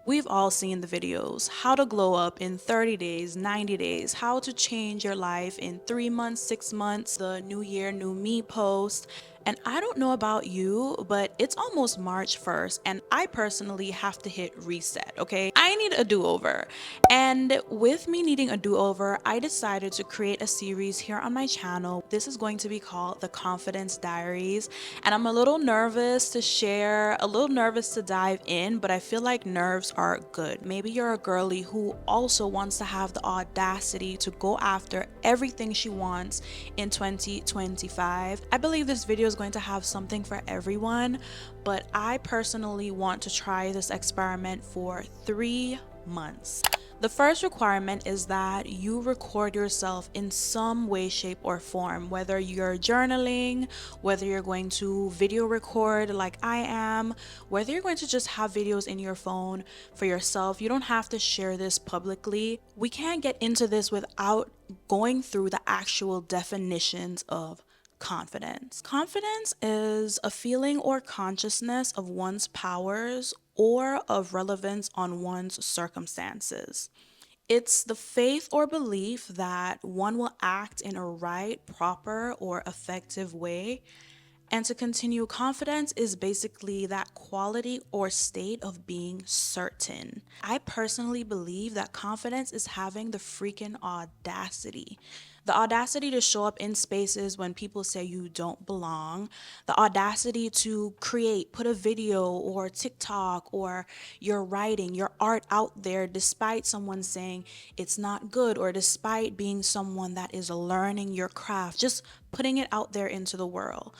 We've all seen the videos, how to glow up in 30 days, 90 days, how to change your life in 3 months, 6 months, the new year, new me post. And I don't know about you, but it's almost March 1st, and I personally have to hit reset, okay? I need a do over. And with me needing a do over, I decided to create a series here on my channel. This is going to be called the Confidence Diaries. And I'm a little nervous to share, a little nervous to dive in, but I feel like nerves are good. Maybe you're a girly who also wants to have the audacity to go after everything she wants in 2025. I believe this video is going to have something for everyone, but I personally want to try this experiment for 3 months. The first requirement is that you record yourself in some way, shape, or form, whether you're journaling, whether you're going to video record like I am, whether you're going to just have videos in your phone for yourself. You don't have to share this publicly. We can't get into this without going through the actual definitions of confidence. Confidence is a feeling or consciousness of one's powers or of relevance on one's circumstances. It's the faith or belief that one will act in a right, proper, or effective way. And to continue, confidence is basically that quality or state of being certain. I personally believe that confidence is having the freaking audacity. The audacity to show up in spaces when people say you don't belong, the audacity to create, put a video or TikTok or your writing, your art out there despite someone saying it's not good or despite being someone that is learning your craft, just putting it out there into the world.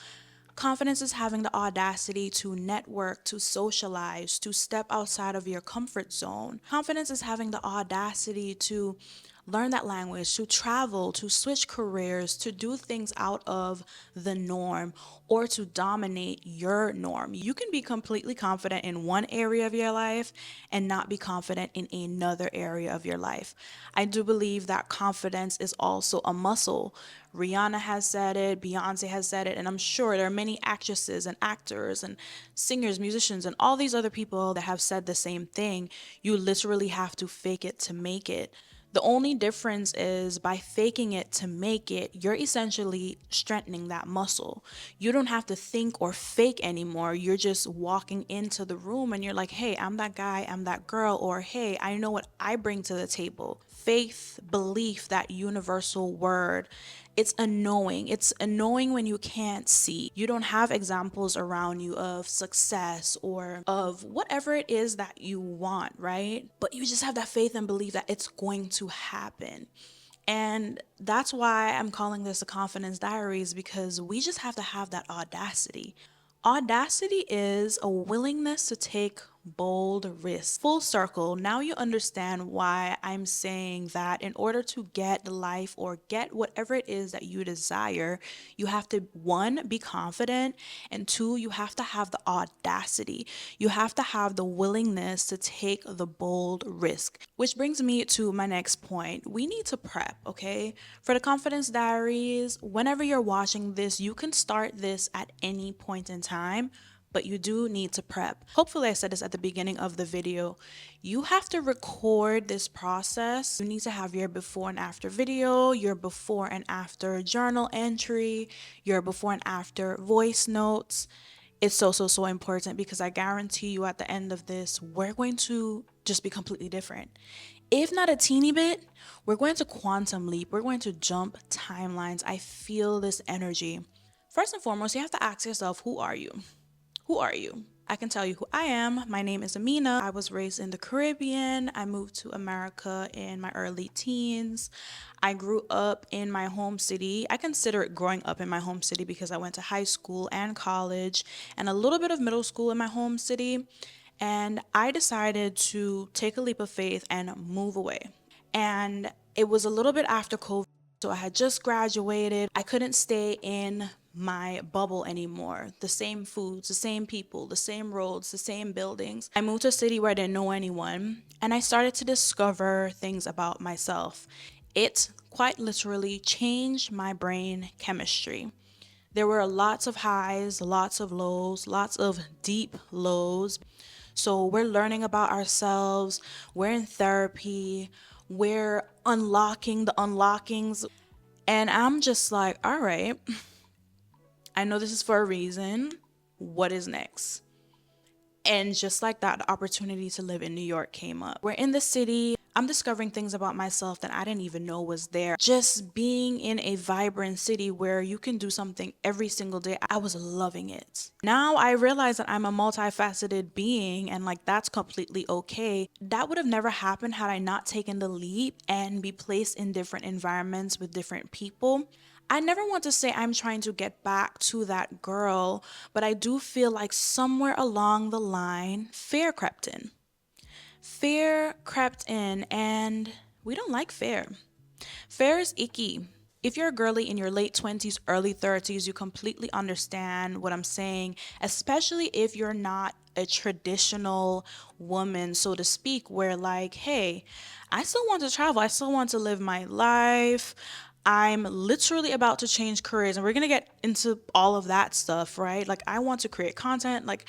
Confidence is having the audacity to network, to socialize, to step outside of your comfort zone. Confidence is having the audacity to learn that language, to travel, to switch careers, to do things out of the norm, or to dominate your norm. You can be completely confident in one area of your life and not be confident in another area of your life. I do believe that confidence is also a muscle. Rihanna has said it, Beyonce has said it, and I'm sure there are many actresses and actors and singers, musicians, and all these other people that have said the same thing. You literally have to fake it to make it. The only difference is by faking it to make it, you're essentially strengthening that muscle. You don't have to think or fake anymore. You're just walking into the room and you're like, hey, I'm that guy, I'm that girl, or hey, I know what I bring to the table. Faith, belief, that universal word. It's a knowing. It's a knowing when you can't see. You don't have examples around you of success or of whatever it is that you want, right? But you just have that faith and belief that it's going to happen. And that's why I'm calling this a confidence diaries, because we just have to have that audacity. Audacity is a willingness to take bold risks. Full circle, now you understand why I'm saying that in order to get life or get whatever it is that you desire, you have to, one, be confident, and two, you have to have the audacity. You have to have the willingness to take the bold risk. Which brings me to my next point. We need to prep, okay? For the confidence diaries, whenever you're watching this, you can start this at any point in time, but you do need to prep. Hopefully, I said this at the beginning of the video. You have to record this process. You need to have your before and after video, your before and after journal entry, your before and after voice notes. It's so important, because I guarantee you at the end of this, we're going to just be completely different. If not a teeny bit, we're going to quantum leap. We're going to jump timelines. I feel this energy. First and foremost, you have to ask yourself, who are you? Who are you? I can tell you who I am. My name is Amina. I was raised in the Caribbean. I moved to America in my early teens. I grew up in my home city. I consider it growing up in my home city because I went to high school and college and a little bit of middle school in my home city. And I decided to take a leap of faith and move away. And it was a little bit after COVID. So I had just graduated. I couldn't stay in my bubble anymore. The same foods, the same people, the same roads, the same buildings. I moved to a city where I didn't know anyone, and I started to discover things about myself. It quite literally changed my brain chemistry. There were lots of highs, lots of lows, lots of deep lows. So we're learning about ourselves, we're in therapy, we're unlocking the unlockings. And I'm just like, all right, I know this is for a reason. What is next? And just like that, the opportunity to live in New York came up. We're in the city. I'm discovering things about myself that I didn't even know was there. Just being in a vibrant city where you can do something every single day, I was loving it. Now I realize that I'm a multifaceted being and like that's completely okay. That would have never happened had I not taken the leap and be placed in different environments with different people. I never want to say I'm trying to get back to that girl, but I do feel like somewhere along the line, fear crept in. Fear crept in, and we don't like fear. Fear is icky. If you're a girly in your late 20s, early 30s, you completely understand what I'm saying, especially if you're not a traditional woman, so to speak, where, like, hey, I still want to travel, I still want to live my life. I'm literally about to change careers, and we're gonna get into all of that stuff, right? Like, I want to create content, like,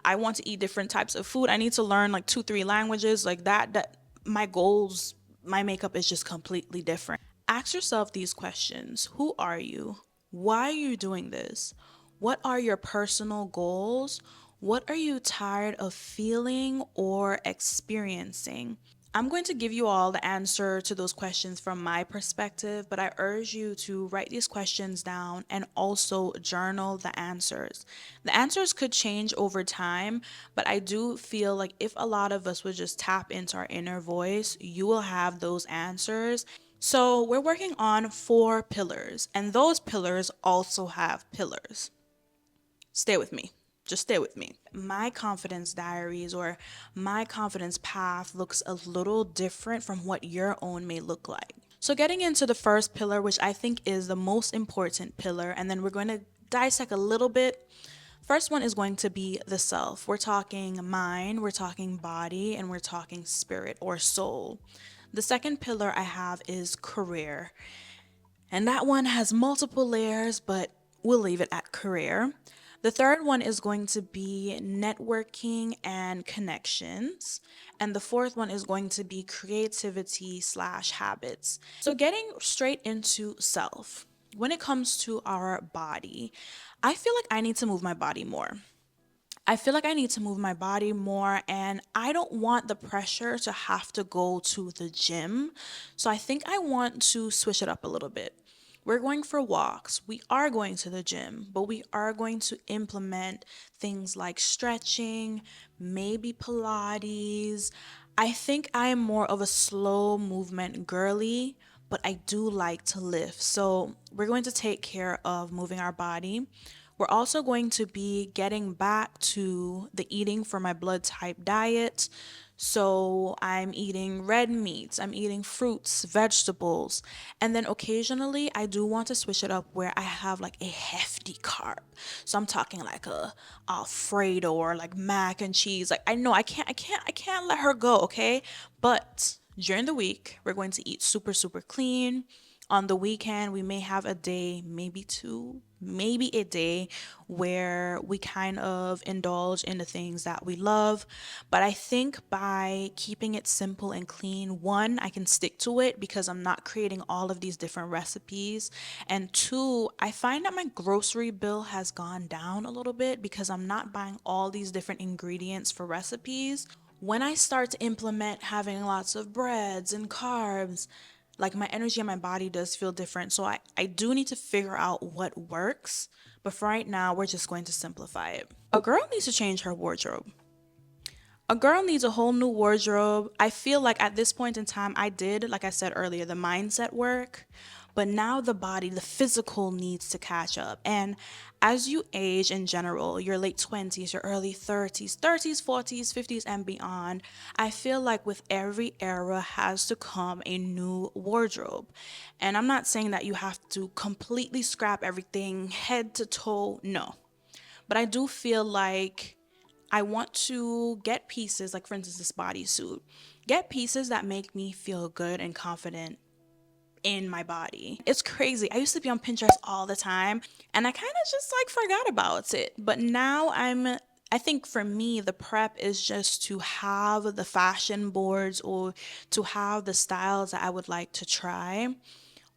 I want to eat different types of food. I need to learn like two, three languages, like that my goals, my makeup is just completely different. Ask yourself these questions. Who are you? Why are you doing this? What are your personal goals? What are you tired of feeling or experiencing? I'm going to give you all the answer to those questions from my perspective, but I urge you to write these questions down and also journal the answers. The answers could change over time, but I do feel like if a lot of us would just tap into our inner voice, you will have those answers. So, we're working on 4 pillars, and those pillars also have pillars. Stay with me. Just stay with me. My confidence diaries or my confidence path looks a little different from what your own may look like. So, getting into the first pillar, which I think is the most important pillar, and then we're going to dissect a little bit. First one is going to be the self. We're talking mind, we're talking body, and we're talking spirit or soul. The second pillar I have is career. And that one has multiple layers, but we'll leave it at career. The third one is going to be networking and connections. And the fourth one is going to be creativity slash habits. So, getting straight into self. When it comes to our body, I feel like I need to move my body more. I feel like I need to move my body more, and I don't want the pressure to have to go to the gym. So I think I want to switch it up a little bit. We're going for walks. We are going to the gym, but we are going to implement things like stretching, maybe Pilates. I think I am more of a slow movement girly, but I do like to lift. So we're going to take care of moving our body. We're also going to be getting back to the eating for my blood type diet. So I'm eating red meats, I'm eating fruits, vegetables, and then occasionally I do want to switch it up where I have like a hefty carb. So I'm talking like a Alfredo or like mac and cheese. Like I know I can't let her go, okay? But during the week, we're going to eat super, super clean. On the weekend, we may have a day, maybe two, maybe a day where we kind of indulge in the things that we love. But I think by keeping it simple and clean, one, I can stick to it because I'm not creating all of these different recipes. And two, I find that my grocery bill has gone down a little bit because I'm not buying all these different ingredients for recipes. When I start to implement having lots of breads and carbs, like my energy and my body does feel different. So I do need to figure out what works. But for right now, we're just going to simplify it. A girl needs to change her wardrobe. A girl needs a whole new wardrobe. I feel like at this point in time, I did, like I said earlier, the mindset work, but now the body, the physical needs to catch up. And as you age in general, your late 20s, your early 30s, 40s, 50s, and beyond, I feel like with every era has to come a new wardrobe. And I'm not saying that you have to completely scrap everything head to toe, no. But I do feel like I want to get pieces, like for instance, this bodysuit, get pieces that make me feel good and confident in my body. It's crazy. I used to be on Pinterest all the time and I kind of just like forgot about it. But now I'm I think for me, the prep is just to have the fashion boards or to have the styles that I would like to try.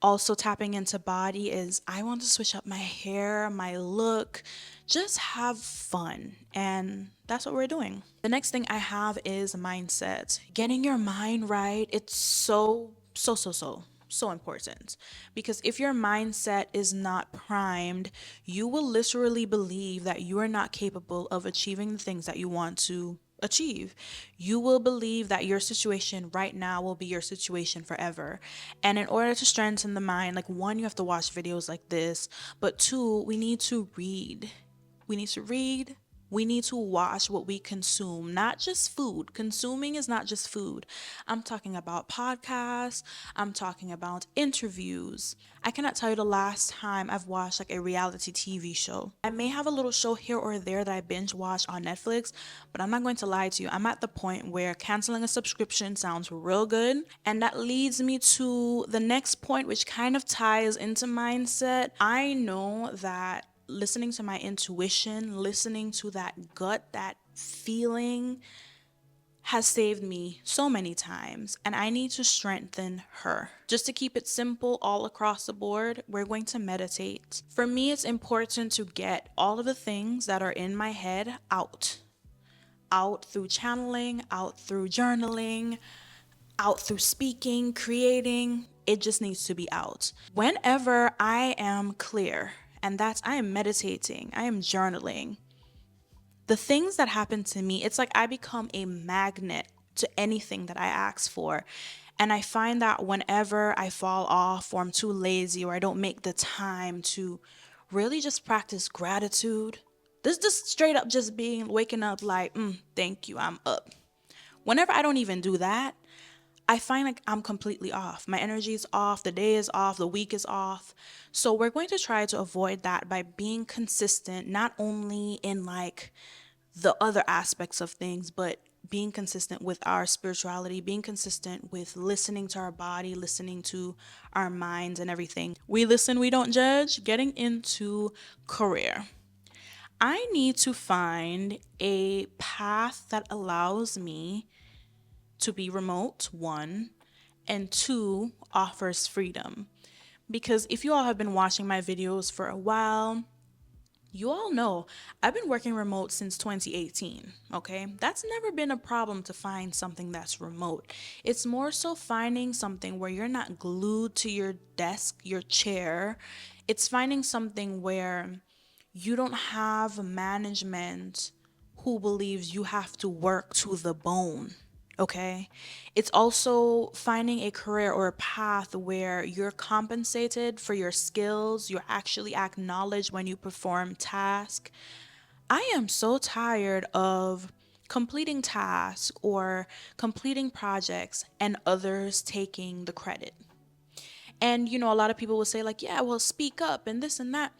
Also, tapping into body is I want to switch up my hair, my look, just have fun. And that's what we're doing. The next thing I have is mindset. Getting your mind right, it's so important, because if your mindset is not primed, you will literally believe that you are not capable of achieving the things that you want to achieve. You will believe that your situation right now will be your situation forever. And in order to strengthen the mind, like, one, you have to watch videos like this, but two, we need to read. We need to read. We need to watch what we consume, not just food. Consuming is not just food. I'm talking about podcasts, I'm talking about interviews. I cannot tell you the last time I've watched like a reality TV show. I may have a little show here or there that I binge watch on Netflix, but I'm not going to lie to you. I'm at the point where canceling a subscription sounds real good. And that leads me to the next point, which kind of ties into mindset. I know that listening to my intuition, listening to that gut, that feeling has saved me so many times, and I need to strengthen her. Just to keep it simple all across the board, we're going to meditate. For me, it's important to get all of the things that are in my head out through channeling, out through journaling, out through speaking, creating. It just needs to be out. Whenever I am clear, and that's I am meditating, I am journaling, the things that happen to me, it's like I become a magnet to anything that I ask for. And I find that whenever I fall off or I'm too lazy or I don't make the time to really just practice gratitude, this just straight up just being waking up like, thank you, I'm up. Whenever I don't even do that, I find like I'm completely off. My energy is off, the day is off, the week is off. So we're going to try to avoid that by being consistent, not only in like the other aspects of things, but being consistent with our spirituality, being consistent with listening to our body, listening to our minds and everything. We listen, we don't judge. Getting into career. I need to find a path that allows me to be remote, one, and two, offers freedom. Because if you all have been watching my videos for a while, you all know I've been working remote since 2018, okay? That's never been a problem to find something that's remote. It's more so finding something where you're not glued to your desk, your chair. It's finding something where you don't have management who believes you have to work to the bone. Okay. It's also finding a career or a path where you're compensated for your skills, you're actually acknowledged when you perform tasks. I am so tired of completing tasks or completing projects and others taking the credit. And a lot of people will say, like, yeah, well, speak up and this and that.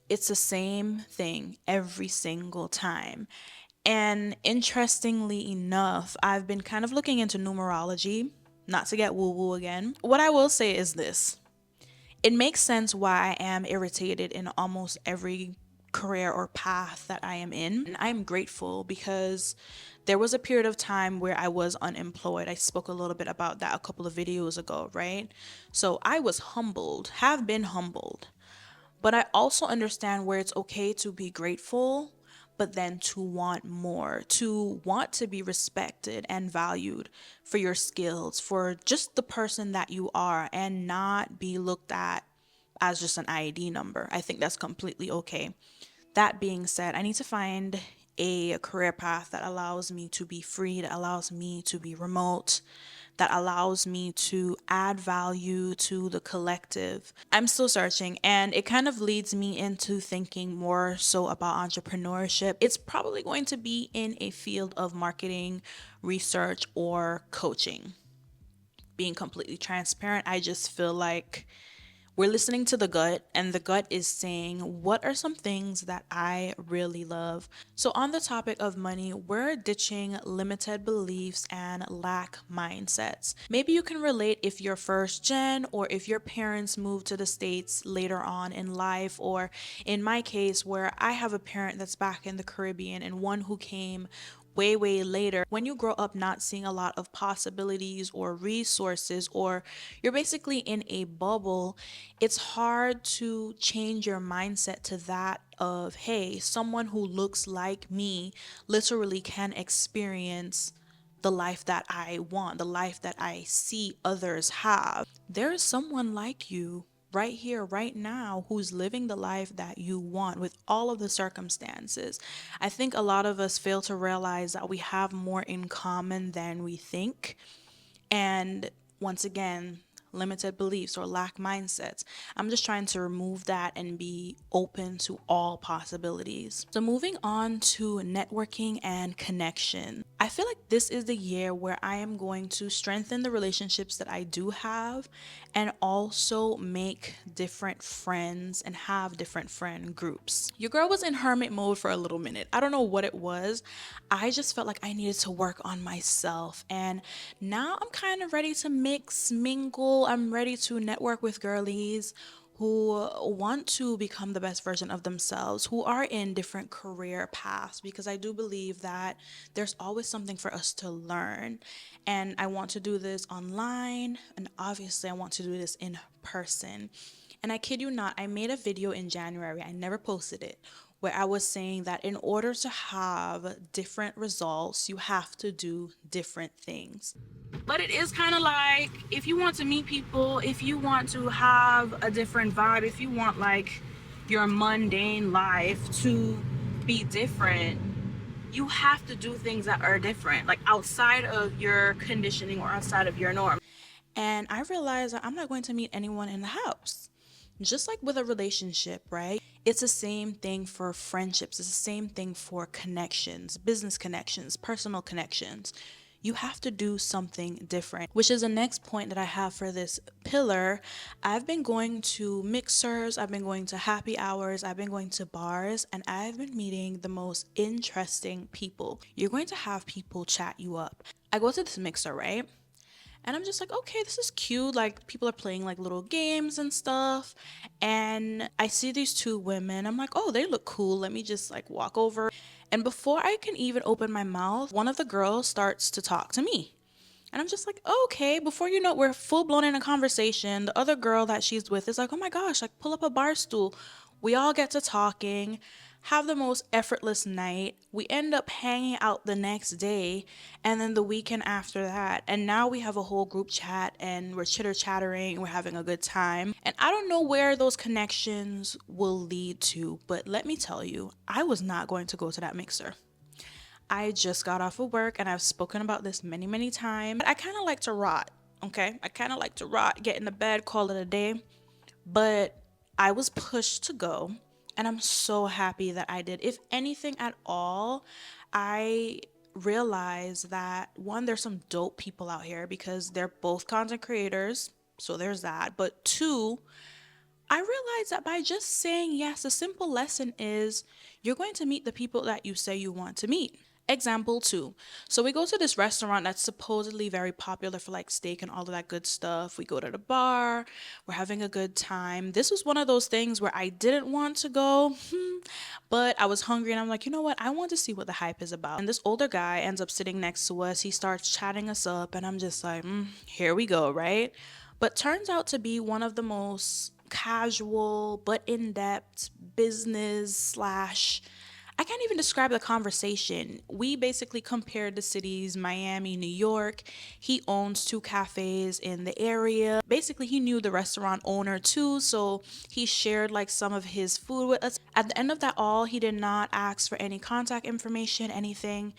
It's the same thing every single time. And interestingly enough, I've been kind of looking into numerology, not to get woo woo again. What I will say is this: it makes sense why I am irritated in almost every career or path that I am in. And I'm grateful because there was a period of time where I was unemployed. I spoke a little bit about that a couple of videos ago, right? So I was humbled, have been humbled. But I also understand where it's okay to be grateful, but then to want more, to want to be respected and valued for your skills, for just the person that you are, and not be looked at as just an ID number. I think that's completely okay. That being said, I need to find a career path that allows me to be free, that allows me to be remote, that allows me to add value to the collective. I'm still searching, and it kind of leads me into thinking more so about entrepreneurship. It's probably going to be in a field of marketing, research, or coaching. Being completely transparent, I just feel like We're listening to the gut, and the gut is saying, what are some things that I really love? So, on the topic of money, we're ditching limited beliefs and lack mindsets. Maybe you can relate if you're first gen, or if your parents moved to the States later on in life, or in my case, where I have a parent that's back in the Caribbean and one who came way later. When you grow up not seeing a lot of possibilities or resources, or you're basically in a bubble, it's hard to change your mindset to that of, hey, someone who looks like me literally can experience the life that I want, the life that I see others have. There is someone like you right here, right now, who's living the life that you want with all of the circumstances. I think a lot of us fail to realize that we have more in common than we think. And once again, limited beliefs or lack mindsets. I'm just trying to remove that and be open to all possibilities. So, moving on to networking and connection. I feel like this is the year where I am going to strengthen the relationships that I do have and also make different friends and have different friend groups. Your girl was in hermit mode for a little minute. I don't know what it was. I just felt like I needed to work on myself. And now I'm kind of ready to mix, mingle. I'm ready to network with girlies who want to become the best version of themselves, who are in different career paths, because I do believe that there's always something for us to learn. And I want to do this online, and obviously, I want to do this in person. And I kid you not, I made a video in January, I never posted it, where I was saying that in order to have different results, you have to do different things. But it is kind of like, if you want to meet people, if you want to have a different vibe, if you want like your mundane life to be different, you have to do things that are different, like outside of your conditioning or outside of your norm. And I realized that I'm not going to meet anyone in the house. Just like with a relationship, right? It's the same thing for friendships. It's the same thing for connections, business connections, personal connections. You have to do something different, which is the next point that I have for this pillar. I've been going to mixers, I've been going to happy hours, I've been going to bars, and I've been meeting the most interesting people. You're going to have people chat you up. I go to this mixer, right? And I'm just like, okay, this is cute. Like, people are playing like little games and stuff. And I see these two women. I'm like, oh, they look cool. Let me just like walk over. And before I can even open my mouth, one of the girls starts to talk to me. And I'm just like, oh, okay. Before you know it, we're full blown in a conversation. The other girl that she's with is like, oh my gosh, like pull up a bar stool. We all get to talking, have the most effortless night. We end up hanging out the next day and then the weekend after that. And now we have a whole group chat and we're chitter chattering. We're having a good time. And I don't know where those connections will lead to, but let me tell you, I was not going to go to that mixer. I just got off of work and I've spoken about this many times. I kind of like to rot, okay? I kind of like to rot, get in the bed, call it a day. But I was pushed to go and I'm so happy that I did. If anything at all, I realized that one, there's some dope people out here because they're both content creators. So there's that. But two, I realized that by just saying yes, the simple lesson is you're going to meet the people that you say you want to meet. Example two. So we go to this restaurant that's supposedly very popular for like steak and all of that good stuff. We go to the bar, we're having a good time. This was one of those things where I didn't want to go, but I was hungry and I'm like, you know what? I want to see what the hype is about. And this older guy ends up sitting next to us. He starts chatting us up, and I'm just like, here we go, right? But turns out to be one of the most casual but in-depth business slash, I can't even describe the conversation. We basically compared the cities, Miami, New York. He owns two cafes in the area. Basically, he knew the restaurant owner too, so he shared like some of his food with us. At the end of that all, he did not ask for any contact information, anything.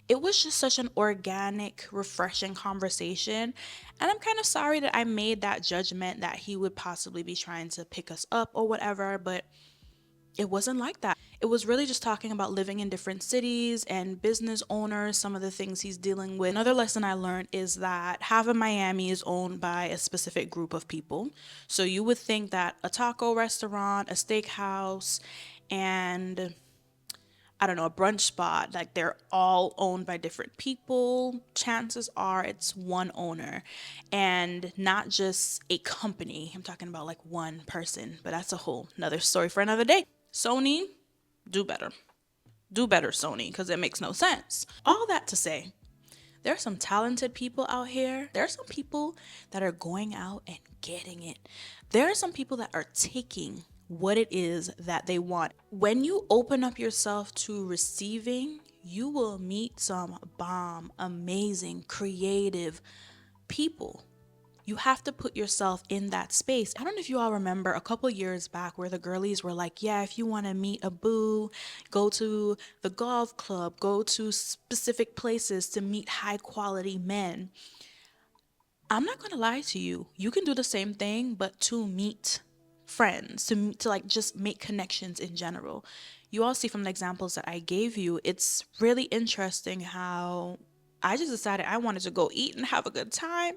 It was just such an organic, refreshing conversation. And I'm kind of sorry that I made that judgment that he would possibly be trying to pick us up or whatever, but It wasn't like that. It was really just talking about living in different cities and business owners, some of the things he's dealing with. Another lesson I learned is that half of Miami is owned by a specific group of people. So you would think that a taco restaurant, a steakhouse, and I don't know, a brunch spot, like they're all owned by different people. Chances are it's one owner and not just a company. I'm talking about like one person, but that's a whole another story for another day. Sony, do better. Do better, Sony, because it makes no sense. All that to say, there are some talented people out here. There are some people that are going out and getting it. There are some people that are taking what it is that they want. When you open up yourself to receiving, you will meet some bomb, amazing, creative people. You have to put yourself in that space. I don't know if you all remember a couple years back where the girlies were like, yeah, if you want to meet a boo, go to the golf club, go to specific places to meet high quality men. I'm not going to lie to you. You can do the same thing, but to meet friends, to like just make connections in general. You all see from the examples that I gave you, it's really interesting how I just decided I wanted to go eat and have a good time.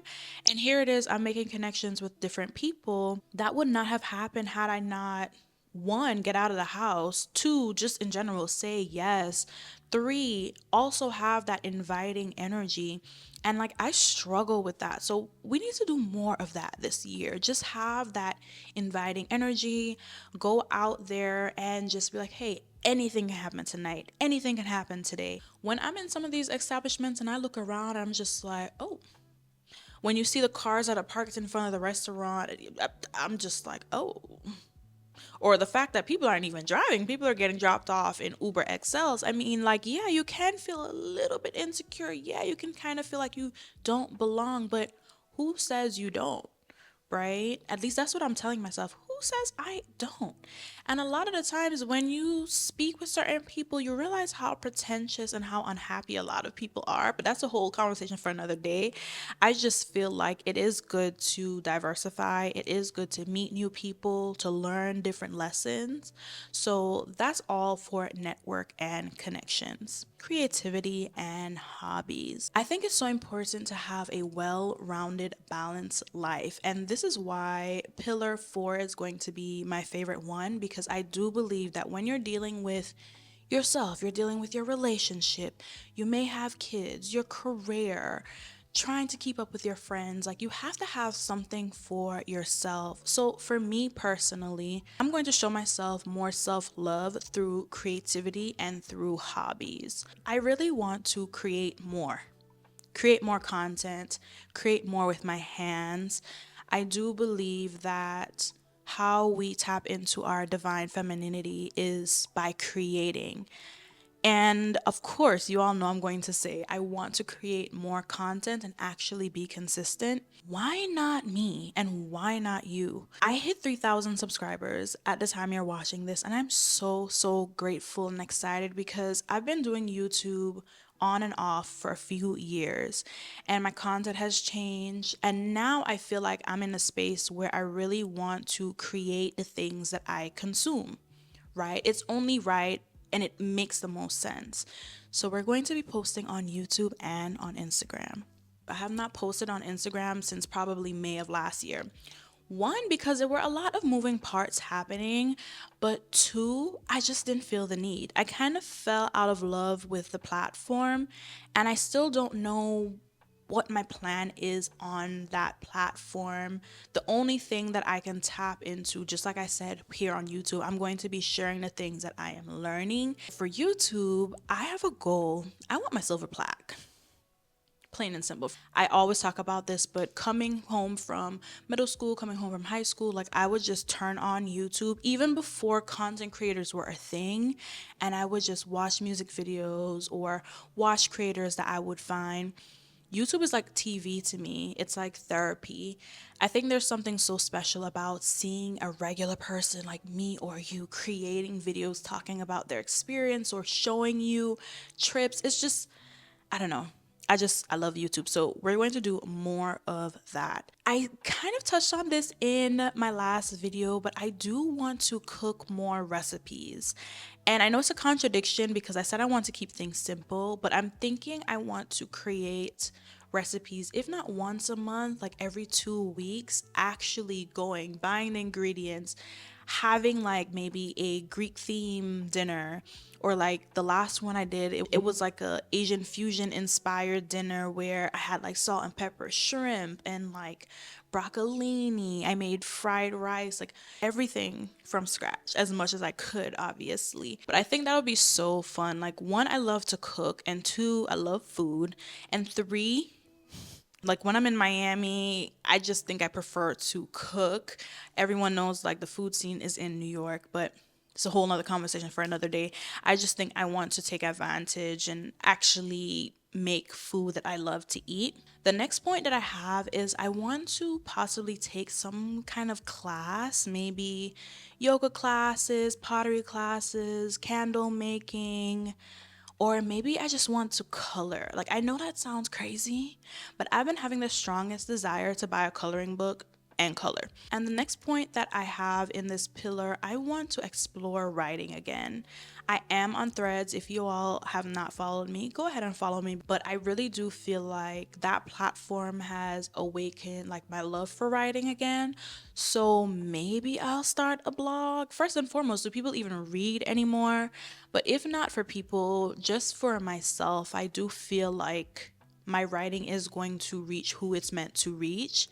And here it is, I'm making connections with different people. That would not have happened had I not, one, get out of the house, two, just in general, say yes, three, also have that inviting energy. And like I struggle with that. So we need to do more of that this year. Just have that inviting energy, go out there and just be like, hey, anything can happen tonight. Anything can happen today. When I'm in some of these establishments and I look around, I'm just like, oh, when you see the cars that are parked in front of the restaurant, I'm just like, oh. Or the fact that people aren't even driving, people are getting dropped off in Uber XLs. I mean, like, yeah, you can feel a little bit insecure. Yeah, you can kind of feel like you don't belong, but who says you don't? Right? At least that's what I'm telling myself. Who says I don't? And a lot of the times when you speak with certain people, you realize how pretentious and how unhappy a lot of people are. But that's a whole conversation for another day. I just feel like it is good to diversify. It is good to meet new people, to learn different lessons. So that's all for network and connections, creativity, and hobbies. I think it's so important to have a well rounded, balanced life. And this is why pillar four is going to be my favorite one because I do believe that when you're dealing with yourself, you're dealing with your relationship, you may have kids, your career, trying to keep up with your friends. Like, you have to have something for yourself. So, for me personally, I'm going to show myself more self love through creativity and through hobbies. I really want to create more content, create more with my hands. I do believe that how we tap into our divine femininity is by creating. And of course, you all know I'm going to say I want to create more content and actually be consistent. Why not me and why not you? I hit 3,000 subscribers at the time you're watching this, and I'm so, so grateful and excited because I've been doing YouTube on and off for a few years and my content has changed. And now I feel like I'm in a space where I really want to create the things that I consume, right? It's only right and it makes the most sense. So we're going to be posting on YouTube and on Instagram. I have not posted on Instagram since probably May of last year. One, because there were a lot of moving parts happening, but two, I just didn't feel the need. I kind of fell out of love with the platform, and I still don't know what my plan is on that platform. The only thing that I can tap into, just like I said here on YouTube, I'm going to be sharing the things that I am learning. For YouTube, I have a goal. I want my silver plaque, plain and simple. I always talk about this, but coming home from middle school, coming home from high school, like I would just turn on YouTube even before content creators were a thing, and I would just watch music videos or watch creators that I would find. YouTube is like TV to me. It's like therapy. I think there's something so special about seeing a regular person like me or you creating videos talking about their experience or showing you trips. It's just, I don't know. I love YouTube. So we're going to do more of that. I kind of touched on this in my last video, but I do want to cook more recipes. And I know it's a contradiction because I said I want to keep things simple, but I'm thinking I want to create recipes, if not once a month, like every 2 weeks, actually going, buying the ingredients, having like maybe a Greek theme dinner, or like the last one I did, it was like a Asian fusion inspired dinner where I had like salt and pepper shrimp and like broccolini. I made fried rice, like everything from scratch as much as I could, obviously. But I think that would be so fun. Like, one, I love to cook, and two, I love food, and three, like when I'm in Miami, I just think I prefer to cook. Everyone knows like the food scene is in New York, but it's a whole nother conversation for another day. I just think I want to take advantage and actually make food that I love to eat. The next point that I have is I want to possibly take some kind of class, maybe yoga classes, pottery classes, candle making, or maybe I just want to color. Like, I know that sounds crazy, but I've been having the strongest desire to buy a coloring book and color. And the next point that I have in this pillar, I want to explore writing again. I am on Threads. If you all have not followed me, go ahead and follow me. But I really do feel like that platform has awakened like my love for writing again. So maybe I'll start a blog. First and foremost, do people even read anymore? But if not for people, just for myself, I do feel like my writing is going to reach who it's meant to reach.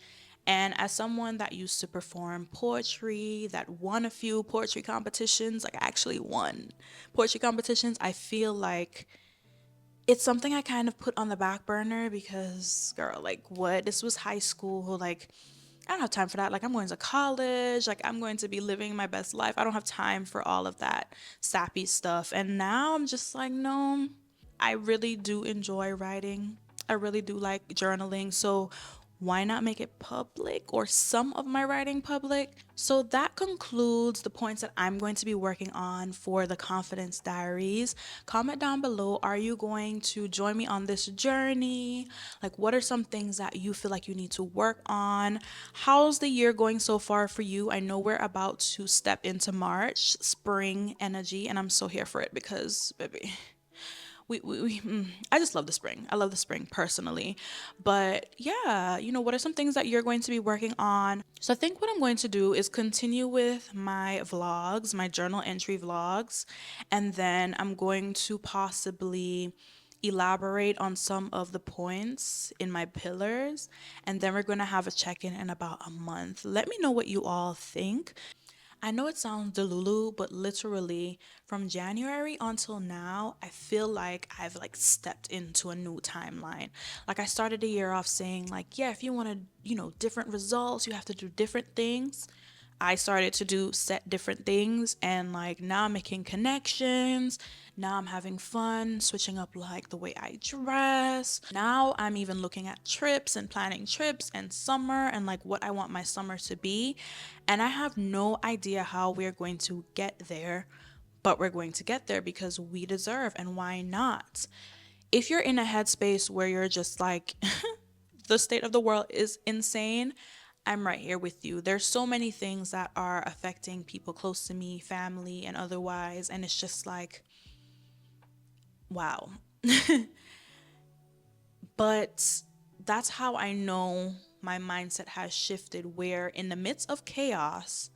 And as someone that used to perform poetry, that won a few poetry competitions, like I actually won poetry competitions, I feel like it's something I kind of put on the back burner because, girl, like what? This was high school. Like, I don't have time for that. Like, I'm going to college. Like, I'm going to be living my best life. I don't have time for all of that sappy stuff. And now I'm just like, no, I really do enjoy writing. I really do like journaling. So, why not make it public or some of my writing public? So that concludes the points that I'm going to be working on for the Confidence Diaries. Comment down below, are you going to join me on this journey? Like, what are some things that you feel like you need to work on? How's the year going so far for you? I know we're about to step into March, spring energy, and I'm so here for it because, baby, I just love the spring. I love the spring personally. But yeah, what are some things that you're going to be working on? So I think what I'm going to do is continue with my vlogs, my journal entry vlogs, and then I'm going to possibly elaborate on some of the points in my pillars, and then we're going to have a check-in in about a month. Let me know what you all think. I know it sounds delulu, but literally from January until now, I feel like I've like stepped into a new timeline. Like I started the year off saying like, yeah, if you want to, different results, you have to do different things. I started to do set different things, and like now I'm making connections. Now I'm having fun switching up like the way I dress. Now I'm even looking at trips and planning trips and summer and like what I want my summer to be. And I have no idea how we're going to get there, but we're going to get there because we deserve, and why not? If you're in a headspace where you're just like, the state of the world is insane, I'm right here with you. There's so many things that are affecting people close to me, family, and otherwise. And it's just like, wow. But that's how I know my mindset has shifted, where in the midst of chaos,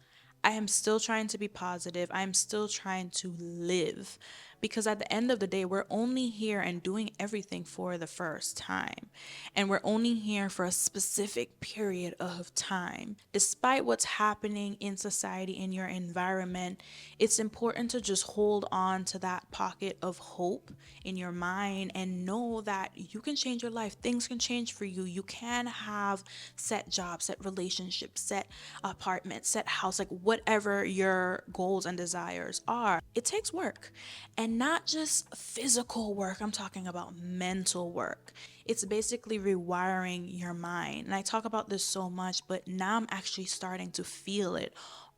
I am still trying to be positive. I am still trying to live. Because at the end of the day, we're only here and doing everything for the first time. And we're only here for a specific period of time. Despite what's happening in society, in your environment, it's important to just hold on to that pocket of hope in your mind and know that you can change your life. Things can change for you. You can have set jobs, set relationships, set apartment, set house, like whatever your goals and desires are. It takes work, and not just physical work. I'm talking about mental work. It's basically rewiring your mind. And I talk about this so much, but now I'm actually starting to feel it.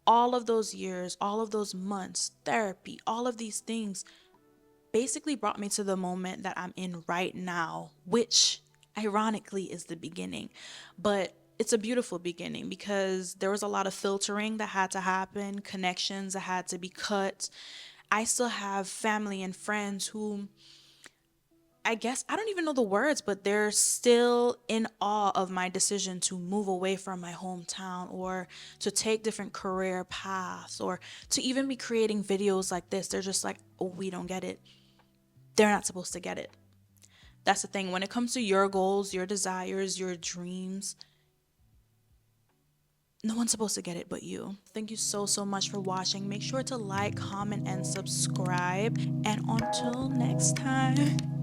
All of those years, all of those months, therapy, all of these things, basically brought me to the moment that I'm in right now, which ironically is the beginning. But it's a beautiful beginning because there was a lot of filtering that had to happen, connections that had to be cut. I still have family and friends who, I guess, I don't even know the words, but they're still in awe of my decision to move away from my hometown or to take different career paths or to even be creating videos like this. They're just like, oh, we don't get it. They're not supposed to get it. That's the thing. When it comes to your goals, your desires, your dreams, no one's supposed to get it but you. Thank you so, so much for watching. Make sure to like, comment, and subscribe. And until next time.